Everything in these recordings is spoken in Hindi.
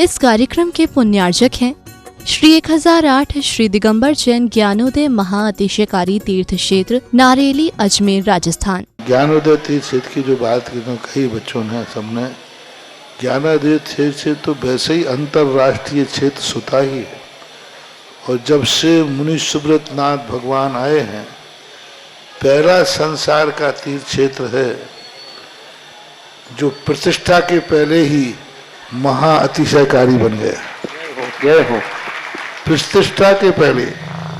इस कार्यक्रम के पुण्यार्जक हैं श्री 1008 श्री दिगंबर जैन ज्ञानोदय महाअतिशयकारी तीर्थ क्षेत्र नारेली अजमेर राजस्थान। ज्ञानोदय तीर्थ क्षेत्र की जो बात की तो कई बच्चों ने सबने ज्ञानोदय तीर्थ क्षेत्र तो वैसे ही अंतर्राष्ट्रीय क्षेत्र सुता ही है। और जब से मुनि सुब्रत नाथ भगवान आए हैं, पहला संसार का तीर्थ क्षेत्र है जो प्रतिष्ठा के पहले ही महा अतिशयकारी बन गया। प्रतिष्ठा के पहले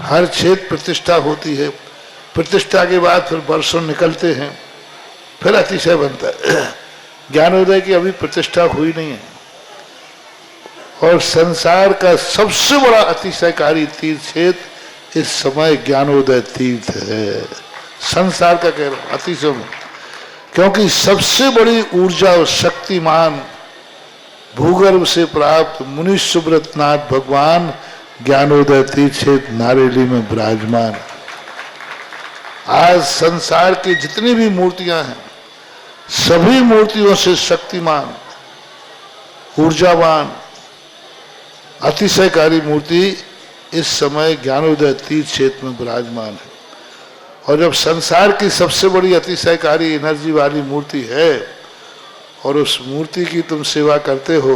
हर क्षेत्र प्रतिष्ठा होती है, प्रतिष्ठा के बाद फिर वर्षों निकलते हैं, फिर अतिशय बनता है। ज्ञानोदय की अभी प्रतिष्ठा हुई नहीं है। और संसार का सबसे बड़ा अतिशयकारी तीर्थ क्षेत्र इस समय ज्ञानोदय तीर्थ है। संसार का कह रहा हूं अतिशय में, क्योंकि सबसे बड़ी ऊर्जा और शक्तिमान भूगर्भ से प्राप्त मुनि सुब्रत नाथ भगवान ज्ञानोदय तीर्थ क्षेत्र नारेली में विराजमान। आज संसार की जितनी भी मूर्तियां हैं, सभी मूर्तियों से शक्तिमान, ऊर्जावान, अतिशयकारी मूर्ति इस समय ज्ञानोदय तीर्थ क्षेत्र में विराजमान है। और जब संसार की सबसे बड़ी अतिशयकारी एनर्जी वाली मूर्ति है और उस मूर्ति की तुम सेवा करते हो,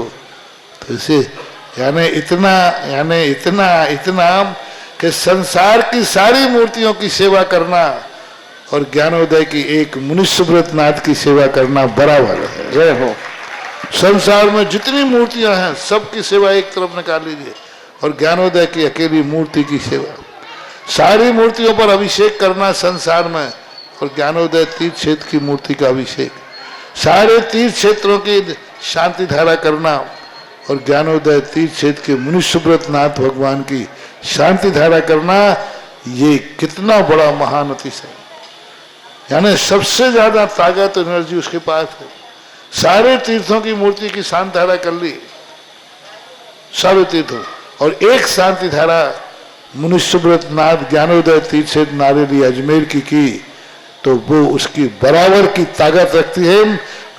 तो इसे यानी इतना कि संसार की सारी मूर्तियों की सेवा करना और ज्ञानोदय की एक मुनि सुब्रत नाथ की सेवा करना बराबर है। जय हो। संसार में जितनी मूर्तियां हैं सबकी सेवा एक तरफ निकाल लीजिए और ज्ञानोदय की अकेली मूर्ति की सेवा। सारी मूर्तियों पर अभिषेक करना संसार में और ज्ञानोदय तीर्थ क्षेत्र की मूर्ति का अभिषेक, सारे तीर्थ क्षेत्रों की शांति धारा करना और ज्ञानोदय तीर्थ क्षेत्र के मुनि सुब्रत नाथ भगवान की शांति धारा करना, ये कितना बड़ा महान अतिशय। यानी सबसे ज्यादा ताकत एनर्जी उसके पास है। सारे तीर्थों की मूर्ति की शांति धारा कर ली, सारे तीर्थों, और एक शांति धारा मुनि सुब्रत नाथ ज्ञानोदय तीर्थ क्षेत्र नारेली अजमेर की तो वो उसकी बराबर की ताकत रखती है,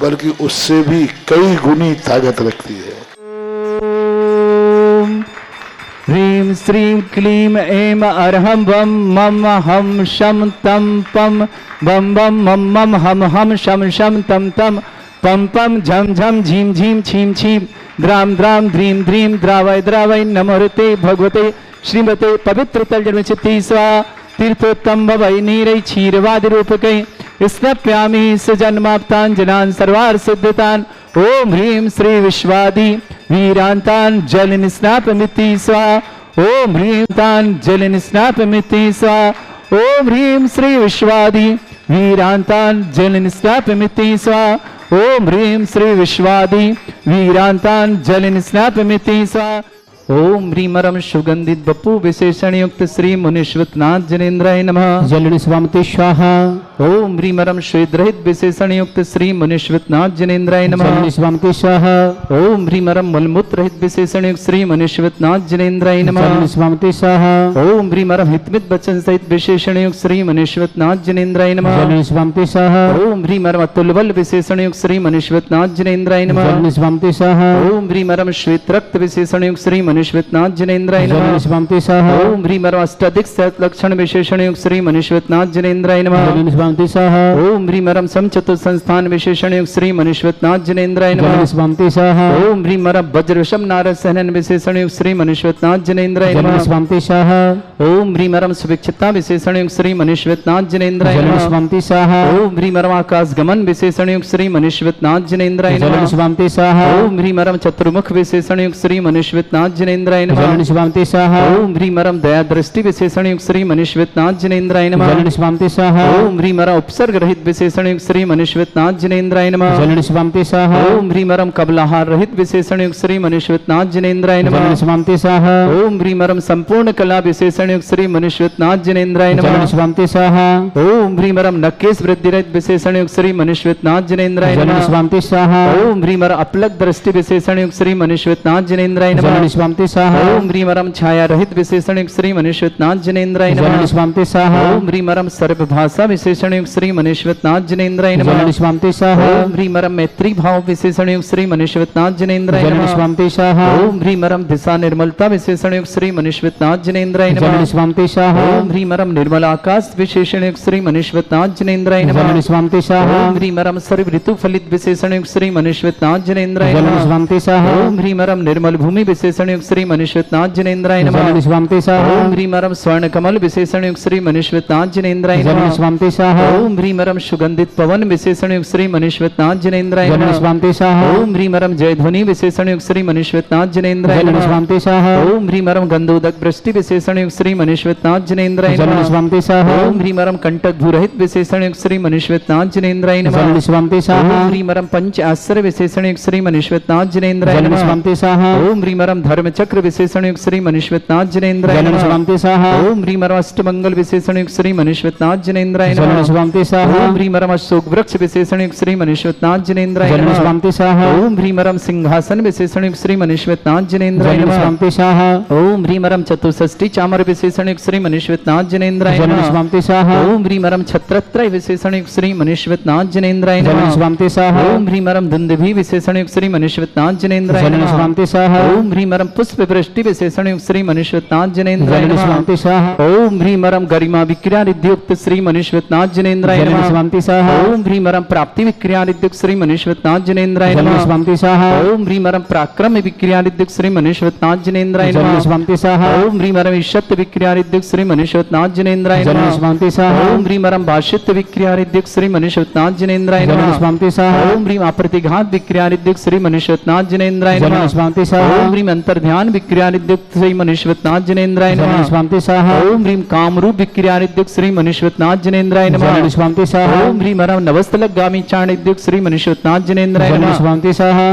बल्कि उससे भी कई गुनी ताकत रखती है। ह्रीं श्रीं क्लीं ऐं अरहं वं मम हम शम तम पम बम बम मम मम हम हम शम शम तम तम पम पम झम झम झीम झीम छीम छीम द्राम द्राम ध्रीम ध्रीम द्रावय द्रावय नमोते भगवते श्रीमते पवित्र तल चित्ती स्वा तीर्थोत्तम भवै नीरै क्षीरवादि रूपकै स्नप्यामि सुजन्माप्ताञ्जनान् सर्वार्थ सिद्धितान्। ओम ह्रीं श्री विश्वादि वीरांतान् जल निस्नापमिति स्वाहा। ओम ह्रीं तान् जल निस्नापमिति स्वाहा। ओम ह्रीं श्री विश्वादि वीरांतान् जल निस्नापमिति स्वाहा। ओम ह्रीं श्री विश्वादि वीरांतान् जल निस्नापमिति स्वाहा। ओम ह्रीमरम सुगंधित बपु विशेषण युक्त श्री मुनीश्वत नाथ जनेन्द्राय नमः। जल स्वामते स्वाहा। ओम ह्रीमरम श्वेद्रहित विशेषण युक्त श्री मुनीश्वत नाथ जनेन्द्राय नमः। जल स्वामते स्वाहा। ओम ह्रीमरम मलमूत्र रहित विशेषण युक्त श्री मुनीश्वत नाथ जनेन्द्राय नमः। जल स्वामते स्वाहा। ओम ह्रीमरम हितमित वचन सहित विशेषण युक्त श्री मुनीश्वत नाथ जनेन्द्राय नमः। जल स्वामते स्वाहा। ओम ह्रीमरम अतुलबल विशेषण युक्त श्री मुनीश्वत नाथ जनेन्द्राय नमः। जल स्वामते स्वाहा। ओम ह्रीमरम श्वेत रक्त विशेषण युक्त श्री मुनीश्वत नाथ जनेन्द्राय नमः। स्वामते स्वाहा। ओम ह्रीमरम अष्टाधिक सत लक्षण विशेषण युक्त श्री मुनीश्वत नाथ जनेन्द्राय नमः। स्वामते स्वाहा। ओम ह्रीमरम समचतुर संस्थान विशेषण युक्त श्री मुनीश्वत नाथ जनेन्द्राय नमः। स्वामते स्वाहा। ओम ह्रीमरम वज्रवशम नारद सहनन विशेषण युक्त श्री मुनीश्वत नाथ जनेन्द्राय नमः। स्वामते स्वाहा। ओम ह्रीमरम सुविक्षता विशेषण युक्त श्री मुनीश्वत नाथ जनेन्द्राय नमः। स्वामते स्वाहा। ओम ह्रीमरम आकाश गमन विशेषण युक्त श्री मुनीश्वत नाथ जनेन्द्राय नमः। स्वामते स्वाहा। ओम ह्रीमरम चतुर्मुख विशेषण युक्त श्री मुनीश्वत नाथ जनेन्द्राय नमः। स्वामते स्वाहा। ओम ह्रीमरम दया दृष्टि विशेषण युक्त श्री मुनीश्वत नाथ जनेन्द्राय नमः। स्वामते स्वाहा। ओम ह्रीमरम उपसर्ग रहित विशेषण युक्त श्री मुनीश्वत नाथ जनेन्द्राय नमः। स्वामते स्वाहा। ओम ह्रीमरम कबलाहार रहित विशेषण युक्त श्री मुनीश्वत नाथ जनेन्द्राय नमः। स्वामते स्वाहा। ओम ह्रीमरम संपूर्ण कला विशेषण युक्त श्री मुनीश्वत नाथ जनेन्द्राय नमः। स्वामते स्वाहा। ओम ह्रीमरम नकेश वृद्धि रहित विशेषण युक्त श्री मुनीश्वत नाथ जनेन्द्राय नमः। स्वामते स्वाहा। ओम ह्रीमरम अपलक दृष्टि विशेषण युक्त श्री मुनीश्वत नाथ जनेन्द्राय नमः। स्वामी स्वाहा ओम ह्रीं परम छाया रहित विशेषण युक्त श्री मनीश्वरनाथ जनेन्द्राय नमः स्वामी स्वाहा ओम ह्रीं परम सर्वभाषा विशेषण युक्त श्री मनीश्वरनाथ जनेन्द्राय नमः स्वामी स्वाहा ओम ह्रीं परम मैत्री भाव विशेषण युक्त श्री मनीश्वरनाथ जनेन्द्राय नमः स्वामी स्वाहा ओम ह्रीं परम दिशा निर्मलता विशेषण युक्त श्री मनीश्वरनाथ जनेन्द्राय नमः स्वामी स्वाहा ओम ह्रीं परम निर्मल आकाश विशेषण युक्त श्री मनीश्वरनाथ जनेन्द्राय नमः स्वामी स्वाहा ओम ह्रीं परम सर्व ऋतु फलित विशेषण युक्त श्री मनीश्वरनाथ जनेन्द्राय नमः स्वामी स्वाहा ओम ह्रीं परम निर्मल भूमि विशेषण युक्त श्री मनीश्वरनाथ जनेन्द्राय नमः स्वामी स्वाहा ओम ह्रीं परम स्वर्ण कमल विशेषण युक्त श्री मनीश्वरनाथ जनेन्द्राय नमः स्वामी स्वाहा ओम ह्रीं परम सुगंधित पवन विशेषण युक्त श्री मनीश्वरनाथ जनेन्द्राय नमः स्वामी स्वाहा ओम ह्रीं परम जय ध्वनि विशेषण युक्त श्री मनीश्वरनाथ जनेन्द्राय नमः स्वामी स्वाहा ओम ह्रीं परम गंधोदक वृष्टि विशेषण युक्त श्री मनीश्वरनाथ जनेन्द्राय नमः स्वामी स्वाहा ओम ह्रीं परम कंटक भूरहित विशेषण युक्त श्री मनीश्वरनाथ जनेन्द्राय नमः स्वामी स्वाहा ओम ह्रीं परम पंच आश्रय विशेषण युक्त श्री मनीश्वरनाथ जनेन्द्राय नमः स्वामी स्वाहा ओम ह्रीं परम धर्म चक्र विशेषण युक्त श्री मनीश्वरनाथ जनेन्द्राय नमः स्वामी स्वाहा ओम ह्रीं परम अष्टमंगल विशेषण युक्त श्री मनीश्वरनाथ जनेन्द्राय नमः स्वामी स्वाहा ओम ह्रीं परम अशोक वृक्ष विशेषण युक्त श्री मनीश्वरनाथ जनेन्द्राय नमः स्वामी स्वाहा ओम ह्रीं परम सिंहासन विशेषण युक्त श्री मनीश्वरनाथ जनेन्द्राय नमः स्वामी स्वाहा ओम ह्रीं परम चतुष्षष्टि चामर विशेषण युक्त श्री मनीश्वरनाथ जनेन्द्राय नमः स्वामी स्वाहा ओम ह्रीं परम छत्रत्रय विशेषण युक्त श्री मनीश्वरनाथ जनेन्द्राय नमः स्वामी स्वाहा ओम ह्रीं परम दुंदुभि विशेषण युक्त श्री मनीश्वरनाथ जनेन्द्राय नमः स्वामी स्वाहा ओम ह्रीं परम पुष्प वृष्टि विशेषण युक्त श्री मनीश्वरनाथ जनेन्द्राय नमः स्वामी स्वाहा ओम ह्रीं परम गरिमा विक्रियादियुक्त श्री मनीश्वरनाथ जनेन्द्राय नमः स्वामी स्वाहा ओम ह्रीं परम प्राप्ति विक्रियादियुक्त श्री मनीश्वरनाथ जनेन्द्राय नमः स्वामी स्वाहा ओम ह्रीं परम पराक्रम विक्रियादियुक्त श्री मनीश्वरनाथ जनेन्द्राय नमः स्वामी स्वाहा ओम ह्रीं परम ईशत विक्रियादियुक्त श्री मनीश्वरनाथ जनेन्द्राय नमः स्वामी स्वाहा ओम ह्रीं परम भाषित विक्रियादियुक्त श्री मनीश्वरनाथ जनेन्द्राय नमः स्वामी स्वाहा ओम ह्रीं अप्रतिघात विक्रियादियुक्त श्री मनीश्वरनाथ जनेन्द्राय नमः स्वामी स्वाहा ओम ह्रीं अंतर्ध्यान विक्रियादियुक्त श्री मनीश्वरनाथ जनेन्द्राय नमः स्वामी स्वाहा ओम ह्रीं कामरूप विक्रियादियुक्त श्री मनीश्वरनाथ जनेन्द्राय नमः स्वामी स्वाहा ओम ह्रीं परम नवस्तलगामी चाणिद्युक्त श्री मनीश्वरनाथ जनेन्द्राय नमः स्वामी स्वाहा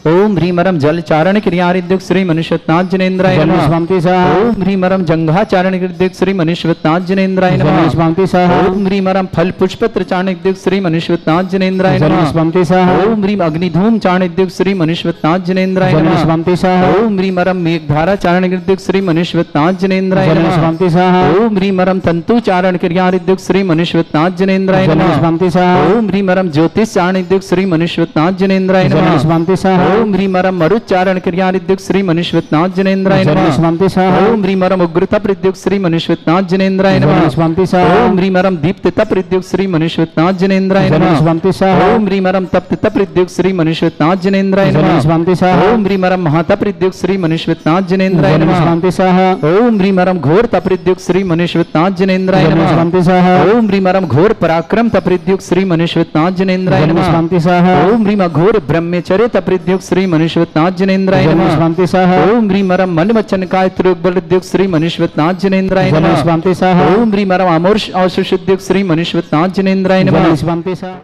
ओम ह्रीं परम जल चारण क्रियादियुक्त श्री मनीश्वरनाथ जनेन्द्राय नमः स्वामी स्वाहा ओम ह्रीं परम जंघा चारण क्रियादियुक्त श्री मनीश्वरनाथ जनेन्द्राय नमः स्वामी स्वाहा ओम ह्रीं परम फल पुष्प चाणिद्युक्त श्री मनीश्वरनाथ जनेन्द्राय नमः स्वामी स्वाहा ओम ह्रीं अग्निधूम चाणिद्युक्त श्री मनीश्वरनाथ जनेन्द्राय नमः स्वामी स्वाहा ओम ह्रीं परम मेघधारा चारण क्रियादियुक्त श्री मनीश्वरनाथ जनेन्द्राय नमः स्वामी स्वाहा ओम ह्रीं परम तंतु चारण क्रियादियुक्त श्री मनीश्वरनाथ जनेन्द्राय नमः स्वामी स्वाहा ओम ह्रीं परम ज्योतिष चाणिद्युक्त श्री मनीश्वरनाथ जनेन्द्राय नमः स्वामी स्वाहा ओम ह्रीं परम मरुच्चारण क्रियादियुक्त श्री मनीश्वरनाथ जनेन्द्राय नमः स्वामी स्वाहा ओम ह्रीं परम उग्रता प्रद्युक्त श्री मनीश्वरनाथ जनेन्द्राय नमः स्वामी स्वाहा ओम ह्रीं परम दीप्तता प्रद्युक्त श्री मनीश्वरनाथ जनेन्द्राय नमः स्वामी स्वाहा ओम ह्रीं परम तप्तता प्रद्युक्त श्री मनीश्वरनाथ जनेन्द्राय नमः स्वामी स्वाहा ओम ह्रीं परम महाता प्रद्युक्त श्री मनीश्वरनाथ जनेन्द्राय नमः स्वामी स्वाहा ओम ह्रीं परम घोर तप्रद्युक्त श्री मनीश्वरनाथ जनेन्द्राय नमः स्वामी स्वाहा ओम ह्रीं परम घोर पराक्रम तप्रद्युक्त श्री मनीश्वरनाथ जनेन्द्राय नमः स्वामी स्वाहा ओम ह्रीं घोर ब्रह्मचर्य तप्रद्युक्त श्री मनीश्वरनाथ जनेन्द्राय नमः स्वामी स्वाहा ओम ह्रीं परम मन वचन काय त्रियोगबलद्युक्त श्री मनीश्वरनाथ जनेन्द्राय नमः स्वामी स्वाहा ओम ह्रीं परम अमोर्ष औषुषुद्युक्त श्री मनीश्वरनाथ जनेन्द्राय नमः स्वामी स्वाहा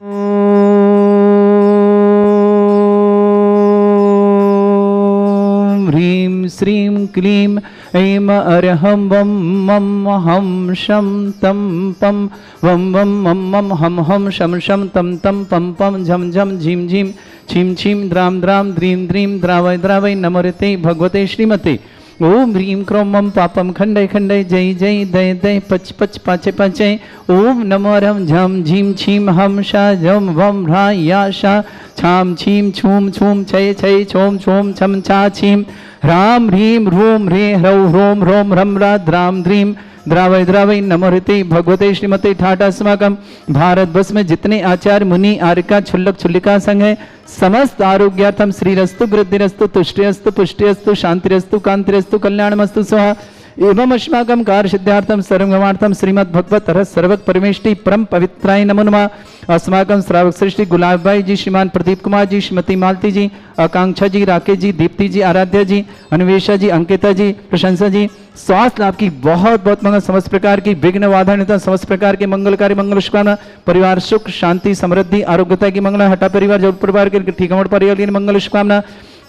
ह्रीं श्रीं क्लीं ऐं अरहं वं मं हं शं तं पं वं वं मं मं हं हं शं शं तं तं पं पं झं झं झीं झीं छीं छीं द्रां द्रां द्रीं द्रीं द्रावय द्रावय नमोते भगवते श्रीमते ओम ह्रीं क्रों मम पापम खंडय खंडय जय जय दय दय पच पच पाचे पाचे ओम नमो रम झम झीं छीं हम शा झम वम ह्रा या शा छाम छीं छूम छूम छय छय छोम छोम छम छा छीं ह्रां ह्रीं ह्रूं ह्रे ह्रौ ह्रों ह्रों ह्रं ह्रा द्रां द्रीं द्रावय द्रावय नमोते भगवते श्रीमते ठाटा अस्माकं भारत वर्ष में जितने आचार्य मुनि आर्यका छुल्लक छुल्लिका संघ है समस्त आरोग्यार्थम श्रीरस्तु वृद्धिरस्तु तुष्टिरस्तु पुष्टिरस्तु शांतिरस्तु कांतिरस्तु कल्याणमस्तु स्वाहा एवं अस्माकं कार्य सिद्धार्थम सर्वगमार्थम श्रीमद् भगवत रस सर्वक परमेष्टि परम पवित्राय नमो नमः। अस्माकं श्रावक सृष्टि गुलाब भाई जी, श्रीमान प्रदीप कुमार जी, श्रीमती मालती जी, आकांक्षा जी, राकेश जी, दीप्ति जी, आराध्या जी, अन्वेषा जी, अंकिता जी, प्रशंसा जी, स्वास्थ्य लाभ की बहुत बहुत मंगल, समस्त प्रकार की विघ्न बाधा, समस्त प्रकार के मंगलकारी मंगल शुभकामना, परिवार सुख शांति समृद्धि आरोग्यता की मंगल, हटा परिवार जब परिवार के ठीक परिवार की मंगल शुभकामना।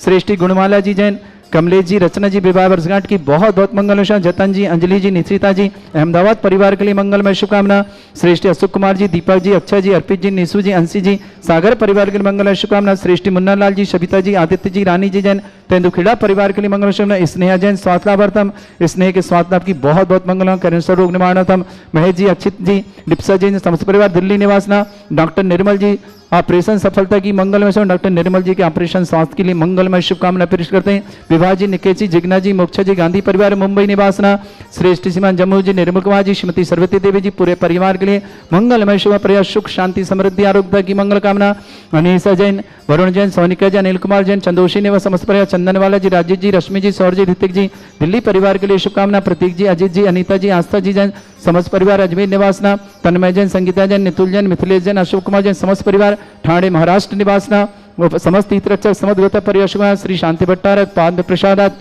श्रेष्ठी गुणमाला जी जैन, कमलेश जी, रचना जी विवाह वर्षगांठ की बहुत बहुत मंगल। जतन जी, अंजलि जी, निश्रिता जी, अहमदाबाद परिवार के लिए मंगलमय शुभकामना। श्रेष्ठ अशोक कुमार जी, दीपक जी, अक्षय जी, अर्पित जी, निशु जी, अंशी जी, सागर परिवार के लिए मंगलमय शुभकामना। श्रेष्ठ मुन्ना लाल जी, सविता जी, आदित्य जी, रानी जी जैन, तेंदुखेड़ा परिवार के लिए मंगल शुभकामना। स्नेहा जैन, स्वास्थ्य लाभार्थम, स्नेह के स्वास्थ्य लाभ की बहुत बहुत मंगल। कैंसर रोग निवारणार्थम महेश जी, अक्षित जी, डिप्सा जी, समस्त परिवार दिल्ली निवासना। डॉक्टर निर्मल जी, ऑपरेशन सफलता की मंगलमय शुभ। डॉक्टर निर्मल जी के ऑपरेशन स्वास्थ्य के लिए मंगलमय शुभकामना पेश करते हैं। विवाह जी, निकेश जी, जिग्ना जी, मोक्षा जी, गांधी परिवार मुंबई निवासना। श्रेष्ठ श्रीमान जम्मू जी, निर्मल कुमार जी, श्रीमती सरस्वती देवी जी, पूरे परिवार के लिए मंगलमय शुभ परिवार सुख शांति समृद्धि आरोग्य की मंगल कामना। अनीसा जैन, वरुण जैन, सोनिका जैन, अनिल कुमार जैन, चंदोशी ने व समस्त परिवार, चंदनवाला जी, राजीव जी, रश्मि जी, सौर जी, ऋतिक जी, दिल्ली परिवार के लिए शुभकामना। प्रतीक जी, अजीत जी, अनीता जी, आस्था जी जैन, समस्त परिवार अजमेर निवासना। तन्मय जैन, संगीता जैन, नितुल जैन, मिथिलेश जैन, अशोक कुमार जैन, समस्त परिवार ठाणे महाराष्ट्र निवासना। समस्त तीर्थरक्षक समस्त परिवार श्री शांति भट्टारक पाद प्रसादात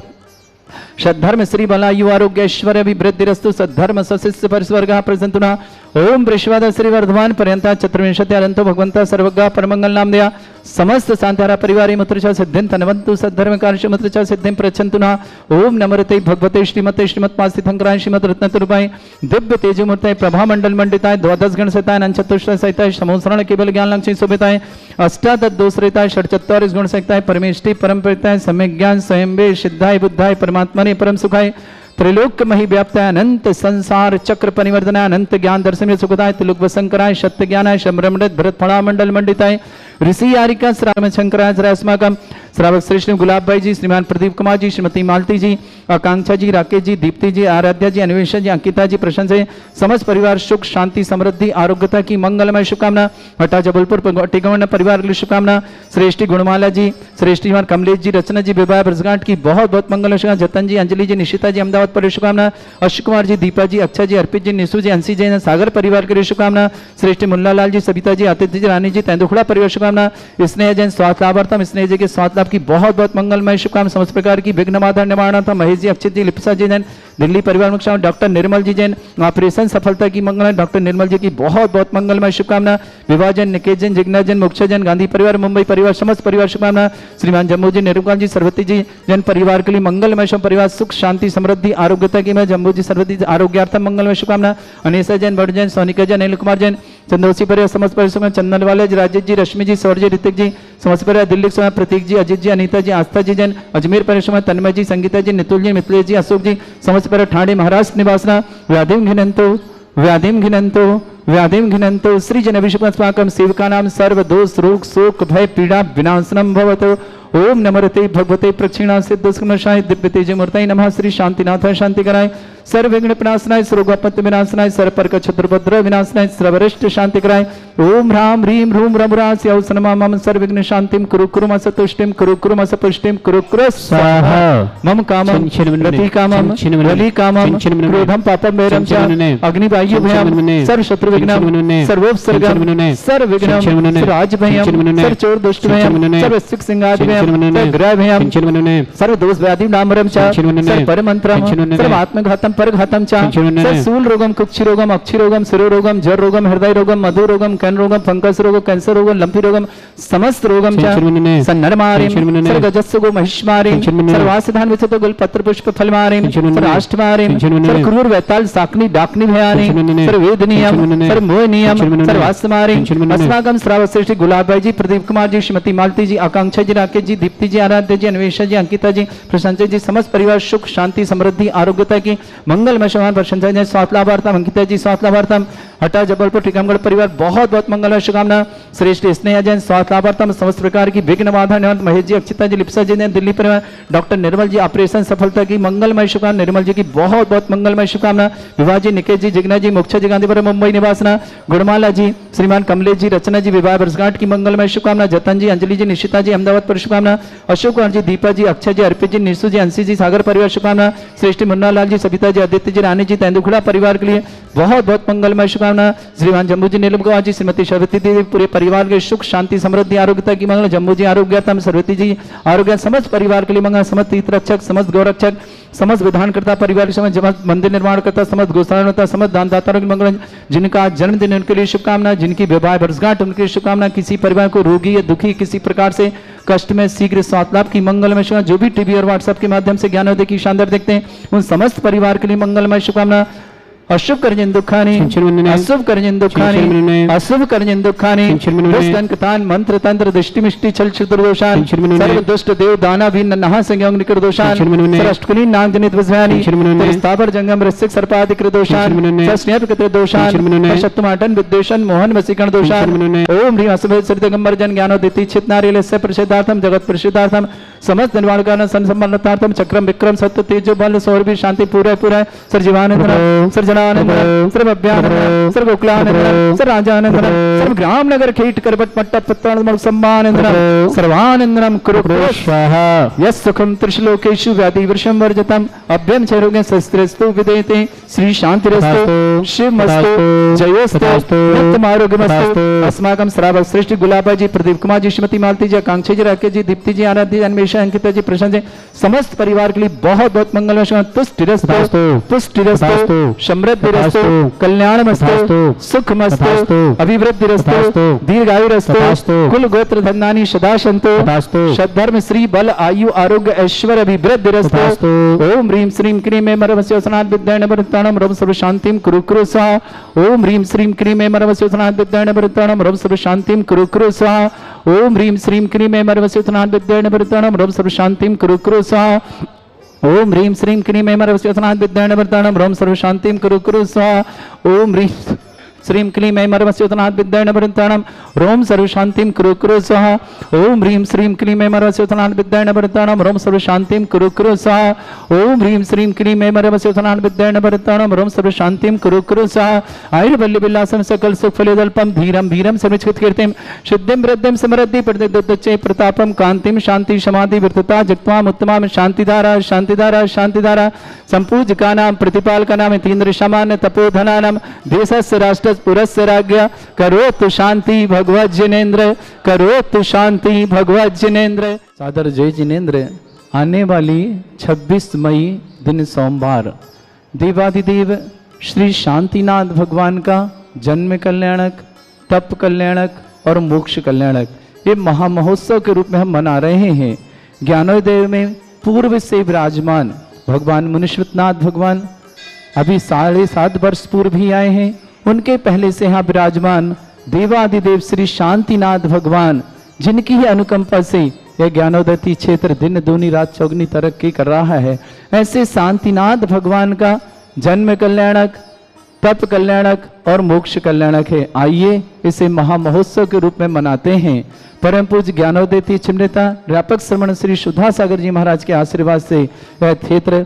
सद्धर्म श्री बलायु आरोग्य ऐश्वर्य अभिवृद्धिरस्तु सद्धर्म सशिष्य परिस्वर्ग प्रसंतुना। ओम वृषवाद श्री वर्धमान पर्यंता चतुर्विंशति अनंतो भगवंता सर्वगा परमंगल नाम दया समस्त शांतारा परिवारी मुत्रचा सिद्धिं तनवंतु सद्धर्म कार्य मुत्रचा सिद्धिं प्रचंतुना। ओम नमरते भगवते श्रीमते श्रीमत्पास्थितंकराय श्रीमद रत्नतुरूपाय दिव्य तेजोमूर्ताय प्रभा मंडल मंडिताय द्वादश गण सहिताय अनंतचतुष्टय सहिताय समोसरण केवल ज्ञान लक्ष्मी शोभिताय अष्टादश दोषरिताय षट्चत्वारिश गुण सहिताय परमेष्टि परम परिताय सम्यक ज्ञान स्वयंबे सिद्धाय बुद्धाय परमात्मने परम सुखाय त्रैलोक्यमहि व्याप्ताय अनंत संसार चक्र परिवर्तनाय अनंत ज्ञान दर्शन सुखदाय त्रिलोक वसंकराय सत्य ज्ञानाय शम्रमृत भरत फणा मंडल मंडिताय ऋषि यारिका श्रावण शंकराय अस्माकम श्रावक श्रेष्ठ गुलाब भाई जी, श्रीमान प्रदीप कुमार जी, श्रीमती मालती जी, आकांक्षा जी, राकेश जी, दीप्ति जी, आराध्या जी, अन्वेषा जी, अंकिता जी, प्रशंस से समस्त परिवार सुख शांति समृद्धि आरोग्यता की मंगलमय शुभकामना। हटा जबलपुर टिगवर्ण परिवार के लिए शुभकामना। श्रेष्ठी गुणमाला जी, श्रेष्ठी कमलेश जी, रचना जी विवाह वर्षगांठ की बहुत बहुत मंगल शुभकामना। जतन जी, अंजलि जी, निशिता जी, अहमदाबाद पर शुभकामना। अशोक कुमार जी, दीपा जी, अक्षय जी, अर्पित जी, निशु जी, अंशी जी, सागर परिवार के लिए शुभकामना। श्रेष्ठ मुन्ना लाल जी, सविता जी, आदित्य जी, रानी जी, तेंदुखेड़ा परिवार शुभकामना। स्नेह जैन स्वास्थ्य लाभार्थम स्नेह जी के स्वास्थ्य लाभ की बहुत बहुत मंगलमय शुभकामना। समस्त प्रकार की विघ्न बाधा निवारणार्थम महेश जी, अक्षित जी, लिप्सा जी जैन, दिल्ली परिवार मुख्य। डॉक्टर निर्मल जी जैन ऑपरेशन सफलता की मंगल। डॉक्टर निर्मल जी की बहुत बहुत मंगलमय शुभकामना। विवाह जैन, निकेश जैन, जिग्ना जैन, मोक्षा जैन, गांधी परिवार मुंबई परिवार समस्त परिवार शुभकामना। श्रीमान जम्मू जी, निर्मल जी, सरस्वती जी जैन परिवार के लिए मंगलमय शुभ परिवार सुख शांति समृद्धि आरोग्यता की मैं जम्मू जी सरस्वती आरोग्यार्थम मंगलमय शुभकामना। अनीसा जैन, बड़ जैन, सोनिका जैन, अनिल कुमार जैन, चंदोसी परिवार समस्त परिवार, चंदनवाला जी, राजेश जी, रश्मि जी, सौर जी, ऋतिक जी, समस्त परिवार दिल्ली समय, प्रतीक जी, अजीत जी, अनीता जी, आस्था जी जैन, अजमेर परिवार, तन्मय जी, संगीता जी, नितुल जी, मिथिलेश जी, अशोक जी, समस्त परिवार ठाणे महाराष्ट्र निवासना। व्याधिम घिनंतो व्याधिम घिनंतो सृजन विश्वस्माकं सेवकानां सर्व दोष रोग शोक भय पीड़ा विनाशनम भवतु। ओम नमरते भगवते प्रक्षिणा सिद्धस्कमशाय दिव्य तेजमूर्तये नमः। श्री शांतिनाथाय शांतिकराय सर्व विघ्न विनाशनाय सर्वोपत्ति विनाशनाय सर्वपर्क क्षत्रभद्र विनाशनाय सर्वरिष्ट शांतिकराय। ओम ह्रां ह्रीं ह्रूं रघुरास्य औसनमा मम सर्वविघ्न शांतिं कुरु कुरु मस तुष्टिं कुरु कुरु मस पुष्टिं कुरु कुरु स्वाहा। मम कामं रति कामं बलि कामं क्रोधं पापं वैरं च अग्निवायु भयं सर्व शत्रु विघ्नं सर्वोपसर्गं सर्व विघ्नं सर्वराज भयं सर्व चोर दुष्ट भयं सर्व सिख सिंहादि भयं सर्व ग्रह भयं सर्व दोष व्याधि नामरं च सर्व परमंत्रं सर्व आत्मघातं परघातं च सर्व शूल रोगम कुक्षि रोगम अक्षि रोगम शिरो रोगम जर रोगम हृदय रोगम मधु रोगम कैन रोगम फंगस रोगम कैंसर रोगम लंपी रोगम समस्त रोगम च सन्नरमारिं सर्व गजस्सुगो महिष्मारिं सर्वासिधान विचतो गुल पत्र पुष्प फलमारिं सर्व आष्टमारिं सर्व क्रूर वैताल साकनी डाकनी भयानि सर्व वेदनीयम सर्व मोहनीयम सर्व आसमारिं अस्माकं श्रावक श्रेष्ठ गुलाब भाई जी, प्रदीप कुमार जी, श्रीमती मालती जी, आकांक्षा जी, राकेश जी, दीप्ति जी, आराध्य जी, अन्वेषा जी, अंकिता जी, प्रशंसा जी, समस्त परिवार सुख शांति समृद्धि आरोग्यता की मंगलमय शुभकामना। प्रशंसा जी स्वास्थ्य लाभार्थम अंकिता जी स्वास्थ्य लाभार्थम हटा जबलपुर टीकमगढ़ परिवार बहुत बहुत मंगलमय शुभकामना। श्रेष्ठ स्नेहा जैन स्वास्थ्य लाभार्थम समस्त प्रकार की विघ्न बाधा निवारण महेश जी, अक्षिता जी, लिप्सा जी, दिल्ली परिवार। डॉक्टर निर्मल जी ऑपरेशन सफलता की मंगलमय शुभकामना। निर्मल जी की बहुत बहुत मंगलमय शुभकामना। विवाह जी, निकेश जी, जिग्ना जी, मोक्षा जी, गांधी परिवार मुंबई निवासना। गुणमाला जी, श्रीमान कमलेश जी, रचना जी विवाह वर्षगांठ की मंगलमय शुभकामना। जतन जी, अंजलि जी, निशिता जी, अहमदाबाद पर शुभकामना। अशोक कुमार जी, दीपा जी, अक्षय जी, अर्पित जी, निशु जी, अंशी जी, सागर परिवार शुभकामना। श्रेष्ठ मुन्ना लाल जी, सविता जी, आदित्य जी, रानी जी, तेंदुखेड़ा परिवार के लिए बहुत बहुत मंगलमय शुभकामना। श्रीमान जम्बू जी, नीलम कुमार जी, श्रीमती सरस्वती देवी, पूरे परिवार के सुख शांति समृद्धि आरोग्यता की मंगल। जम्बू जी आरोग्यतम, सरस्वती जी आरोग्य, समस्त परिवार के लिए मंगल। समस्त तीर्थ रक्षक, समस्त गौरक्षक, समस्त विधानकर्ता परिवार के समस्त मंदिर निर्माण करता, समस्त गोसाता, समस्त दानदाताओं की मंगल। जिनका जन्मदिन उनके लिए शुभकामना, जिनकी विवाह वर्षगांठ उनके लिए शुभकामना। किसी परिवार को रोगी या दुखी किसी प्रकार से कष्ट में शीघ्र स्वास्थ्य लाभ की मंगलमय शुभकामना। जो भी टीवी और व्हाट्सएप के माध्यम से ज्ञानोदय की शानदार देखते हैं उन समस्त परिवार के लिए मंगलमय शुभकामना। अशुभ कर्जन दुखानी, अशुभ कर्जन दुखानी, अशुभ कर्जन दुखानी, दुष्टंकतान मंत्र तंत्र दृष्टि मिष्टि छल छिद्र दोषान, सर्व दुष्ट देव दाना भी नहा संयोग निकर दोषान, सरष्टकुलीन नाग जनित विषयानी, स्थावर जंगम रसिक सर्पादि कृत दोषान, सस्नेह कृत दोषान, शत्रुमाटन विद्वेषण मोहन वसीकरण दोषान। ओम ह्रीं असुभ दिगंबर जन ज्ञानोदिति चित नारियलस्य प्रसिद्धार्थम जगत प्रसिद्धार्थम समस्त निर्वाण कारण संसम्मतार्थम चक्रम विक्रम सत्य तेजो बल सौरभि शांति पूरे पूरे सर्वजीवानंद सर्जनानंद सर्वभ्यानंद सर्वकुलानंद सर्वराजानंद सर्वग्राम नगर खेट करबट मट्ट पत्रानंद सम्मानंदनम सर्वानंदनम कुरु स्वाहा। यस् सुखम त्रिशलोकेषु व्याधि वर्षम वर्जतम अभ्यम चरोगे शस्त्रस्तु विदेते श्री शांतिरस्तु शिवमस्तु जयोस्तु नित्यमारोग्यमस्तु। अस्माकं श्रावक श्रेष्ठ गुलाबा जी, प्रदीप कुमार जी, श्रीमती मालती जी, आकांक्षी जी, राकेश जी, दीप्ति जी, आराध्य अन्वेषण अंकिता जी, प्रशांत जी, समस्त परिवार के लिए बहुत बहुत मंगलमय तुष्टिरस्तु पुष्टिरस्तु समृद्धिरस्तु कल्याणमस्तु सुखमस्तु अभिवृद्धिरस्तु दीर्घायुरस्तु कुल गोत्र धन्यानि सदा सन्तु सद्धर्म श्री बल आयु आरोग्य ऐश्वर्य अभिवृद्धिरस्तु। ओम ह्रीं श्रीं क्रीं ऐं मरवस्योसनात् विद्याय नवरत्नानं रव सर्व शांतिं कुरु कुरु स्वाहा। ओम ह्रीं श्रीं क्रीं ऐं मरवस्योसनात् विद्याय नवरत्नानं रव सर्व शांतिं कुरु कुरु स्वाहा। ओम ह्रीं श्रीं क्रीं ऐं मरवस्योसनात् विद्याय नवरत्नानं रव सर्व शांतिं कुरु कुरु स्वाहा। ओम ह्रीं श्रीं क्रीं ऐं मरवस्योसनात् विद्याय नवरत्नानं रव सर्व शांतिं कुरु कुरु स्वाहा। ओम ह्रीं श्रीं क्लीं ऐं मरवस्योतनात् विद्याय नवरत्नानं रोम सर्व शांतिं कुरु कुरु स्वाहा। ओम ह्रीं श्रीं क्लीं ऐं मरवस्योतनात् विद्याय नवरत्नानं रोम सर्व शांतिं कुरु कुरु स्वाहा। ओम ह्रीं श्रीं क्लीं ऐं मरवस्योतनात् विद्याय नवरत्नानं रोम सर्व शांतिं कुरु कुरु स्वाहा। आयुर्वल्ली विलासं सकल सुख फलोदल्पं धीरं धीरं समिच्छित कीर्तिं सिद्धिं वृद्धिं समृद्धि प्रतिदत्तचे प्रतापं कांतिं शांति समाधि वर्तता जगत्वाम उत्तमां शांतिधारा शांतिधारा शांतिधारा संपूज्यकानां प्रतिपालकानां तीन्द्र सामान्य तपोधनानां देशस्य राष्ट्र पुरस्य राज्ञ करोतु शांति भगवत जिनेन्द्र करोतु शांति भगवत जिनेन्द्र। सादर जय जिनेन्द्र। आने वाली 26 मई दिन सोमवार देवाधिदेव श्री शांतिनाथ भगवान का जन्म कल्याणक, तप कल्याणक और मोक्ष कल्याणक ये महामहोत्सव के रूप में हम मना रहे हैं। ज्ञानोदय में पूर्व से विराजमान भगवान मुनीश्वरनाथ भगवान अभी 7.5 वर्ष पूर्व ही आए हैं। उनके पहले से यहाँ विराजमान देवाधिदेव श्री शांतिनाथ भगवान जिनकी ही अनुकंपा से यह ज्ञानोदय क्षेत्र दिन दूनी रात चौगनी तरक्की कर रहा है, ऐसे शांतिनाथ भगवान का जन्म कल्याणक, तप कल्याणक और मोक्ष कल्याणक है। आइए इसे महामहोत्सव के रूप में मनाते हैं। परम पूज्य ज्ञानोदय चिमनेता व्यापक श्रमण श्री सुधा सागर जी महाराज के आशीर्वाद से यह क्षेत्र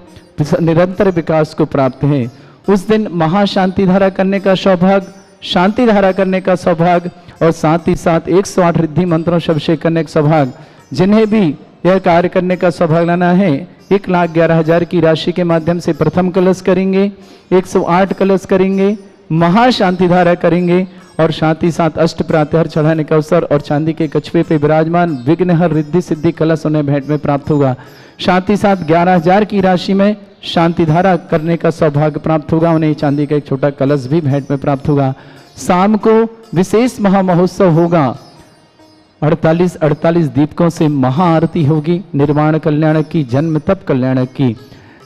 निरंतर विकास को प्राप्त है। उस दिन महाशांति धारा करने का सौभाग्य, शांति धारा करने का सौभाग्य और साथ ही साथ 108 रिद्धि मंत्रों से अभिषेक करने का सौभाग्य, जिन्हें भी यह कार्य करने का सौभाग्य लाना है 1,11,000 की राशि के माध्यम से प्रथम कलश करेंगे, 108 कलश करेंगे, महाशांति धारा करेंगे और साथ ही साथ अष्ट प्रातहर चढ़ाने का अवसर और चांदी के कछुए पे विराजमान विघ्नहर रिद्धि सिद्धि कलश उन्हें भेंट में प्राप्त होगा। साथ ही साथ 11,000 की राशि में शांति धारा करने का सौभाग्य प्राप्त होगा। उन्हें चांदी का एक छोटा कलश भी भेंट में प्राप्त होगा। शाम को विशेष महामहोत्सव होगा। 48 दीपकों से महाआरती होगी निर्वाण कल्याणक की, जन्म तप कल्याणक की।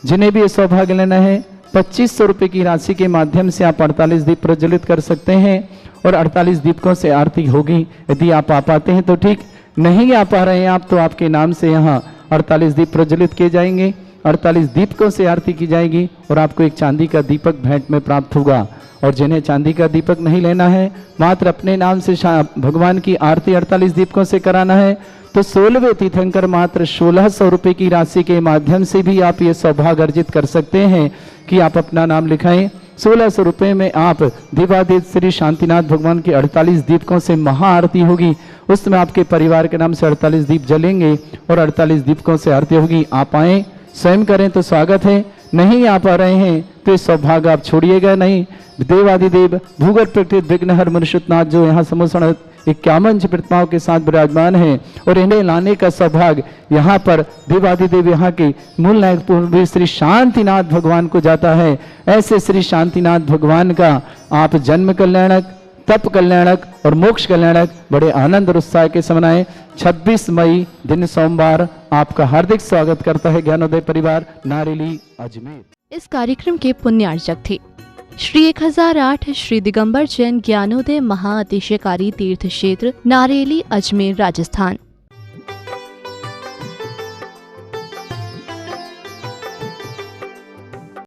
जिन्हें भी सौभाग्य लेना है 2500 रुपये की राशि के माध्यम से आप 48 दीप प्रज्वलित कर सकते हैं और 48 दीपकों से आरती होगी। यदि आप आ पाते हैं तो ठीक, नहीं आ पा रहे हैं आप तो आपके नाम से यहाँ 48 दीप प्रज्वलित किए जाएंगे, 48 दीपकों से आरती की जाएगी और आपको एक चांदी का दीपक भेंट में प्राप्त होगा। और जिन्हें चांदी का दीपक नहीं लेना है, मात्र अपने नाम से भगवान की आरती 48 दीपकों से कराना है, तो 16वें तीर्थंकर मात्र 1600 रुपये की राशि के माध्यम से भी आप ये सौभाग्य अर्जित कर सकते हैं कि आप अपना नाम लिखाएं। 1600 रुपये में आप देवादेव श्री शांतिनाथ भगवान की 48 दीपकों से महाआरती होगी। उसमें आपके परिवार के नाम से 48 दीप जलेंगे और 48 दीपकों से आरती होगी। आप आएँ, स्वयं करें तो स्वागत है, नहीं आ पा रहे हैं तो ये सौभाग्य आप छोड़िएगा नहीं। देवादिदेव भूगर्भ प्रकृति विघ्नहर मनुष्यनाथ जो यहाँ समूह 51 प्रतिमाओं के साथ विराजमान है और इन्हें लाने का सौभाग्य यहाँ पर देवादिदेव यहाँ के मूल नायक पूर्व श्री शांतिनाथ भगवान को जाता है। ऐसे श्री शांतिनाथ भगवान का आप जन्म कल्याणक, तप कल्याणक और मोक्ष कल्याणक बड़े आनंद और उत्साह के समनाएं 26 मई दिन सोमवार आपका हार्दिक स्वागत करता है ज्ञानोदय परिवार नारेली अजमेर। इस कार्यक्रम के पुण्यार्चक थे श्री 1008 श्री दिगंबर जैन ज्ञानोदय महाअतिशयकारी तीर्थ क्षेत्र नारेली अजमेर राजस्थान।